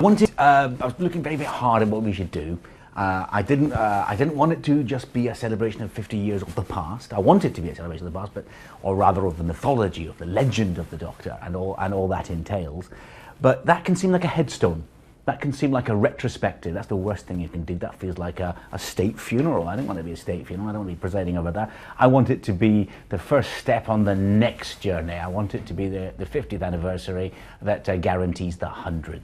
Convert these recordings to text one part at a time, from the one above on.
I was looking very, very hard at what we should do. I didn't want it to just be a celebration of 50 years of the past. I wanted it to be a celebration of the past, or rather of the mythology, of the legend of the Doctor, and all that entails. But that can seem like a headstone. That can seem like a retrospective. That's the worst thing you can do. That feels like a state funeral. I don't want it to be a state funeral. I don't want to be presiding over that. I want it to be the first step on the next journey. I want it to be the 50th anniversary that guarantees the 100th.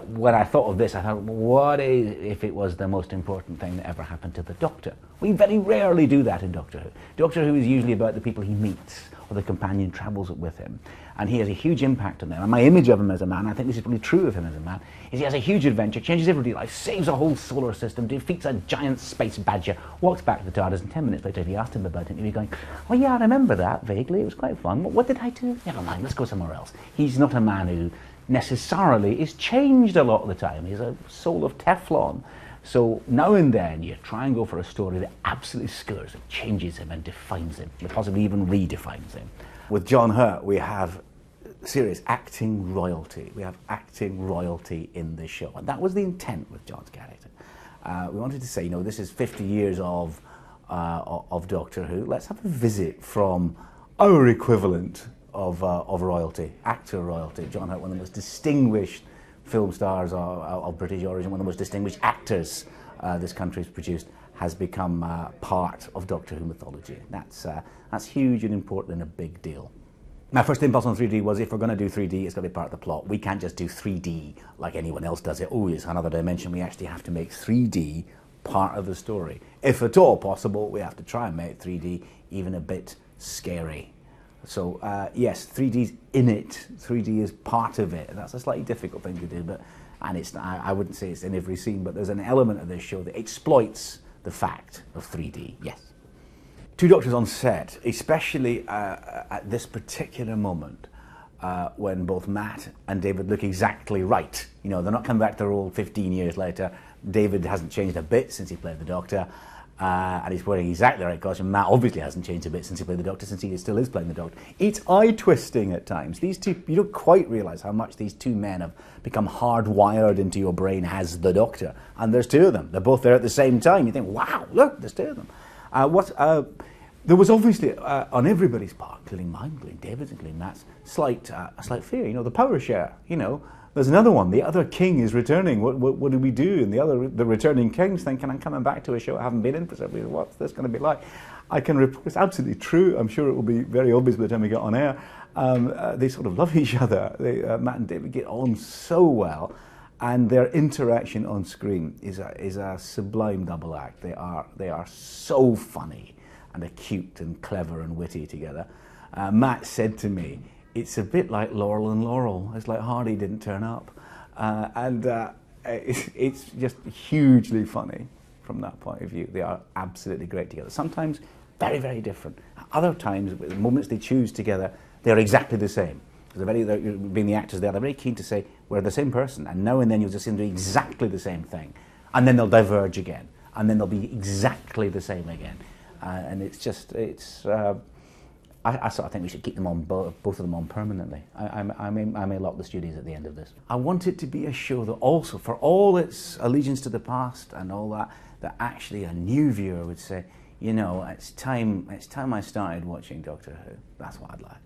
When I thought of this, I thought, what if it was the most important thing that ever happened to the Doctor? We very rarely do that in Doctor Who. Doctor Who is usually about the people he meets, or the companion travels with him. And he has a huge impact on them. And my image of him as a man, I think this is probably true of him as a man, is he has a huge adventure, changes everybody's life, saves a whole solar system, defeats a giant space badger, walks back to the TARDIS, and 10 minutes later, if you asked him about it, he'd be going, oh yeah, I remember that vaguely, it was quite fun. What did I do? Never mind, let's go somewhere else. He's not a man who necessarily is changed a lot of the time. He's a soul of Teflon. So now and then you try and go for a story that absolutely skewers him, changes him and defines him, or possibly even redefines him. With John Hurt, we have serious acting royalty. We have acting royalty in this show. And that was the intent with John's character. We wanted to say, you know, this is 50 years of Doctor Who. Let's have a visit from our equivalent of royalty, actor royalty. John Hurt, one of the most distinguished film stars of British origin, one of the most distinguished actors this country's produced, has become part of Doctor Who mythology. That's huge and important and a big deal. My first impulse on 3D was, if we're going to do 3D, it's got to be part of the plot. We can't just do 3D like anyone else does it. Oh, it's another dimension. We actually have to make 3D part of the story. If at all possible, we have to try and make 3D even a bit scary. So yes, 3D's in it. 3D is part of it. That's a slightly difficult thing to do, I wouldn't say it's in every scene, but there's an element of this show that exploits the fact of 3D, yes. Two Doctors on set, especially at this particular moment, when both Matt and David look exactly right. You know, they're not coming back to their role 15 years later. David hasn't changed a bit since he played the Doctor, and he's wearing exactly the right costume. Matt obviously hasn't changed a bit since he played the Doctor, since he still is playing the Doctor. It's eye-twisting at times. These two, you don't quite realise how much these two men have become hardwired into your brain as the Doctor. And there's two of them. They're both there at the same time. You think, wow, look, there's two of them. There was obviously, on everybody's part, including mine, including David's, including Matt's, a slight fear. You know, the power share, you know. There's another one. The other king is returning. What do we do? And the returning king's thinking, I'm coming back to a show I haven't been in for several years. What's this going to be like? I can report it's absolutely true. I'm sure it will be very obvious by the time we get on air. They sort of love each other. Matt and David get on so well. And their interaction on screen is a sublime double act. They are so funny and acute and clever and witty together. Matt said to me, it's a bit like Laurel and Laurel. It's like Hardy didn't turn up. It's just hugely funny from that point of view. They are absolutely great together. Sometimes very, very different. Other times, the moments they choose together, they're exactly the same. Being the actors there, they're very keen to say, we're the same person. And now and then you'll just see them do exactly the same thing. And then they'll diverge again. And then they'll be exactly the same again. And it's just, I sort of think we should keep them on, both of them on permanently. I may lock the studios at the end of this. I want it to be a show that also, for all its allegiance to the past and all that, that actually a new viewer would say, you know, it's time I started watching Doctor Who. That's what I'd like.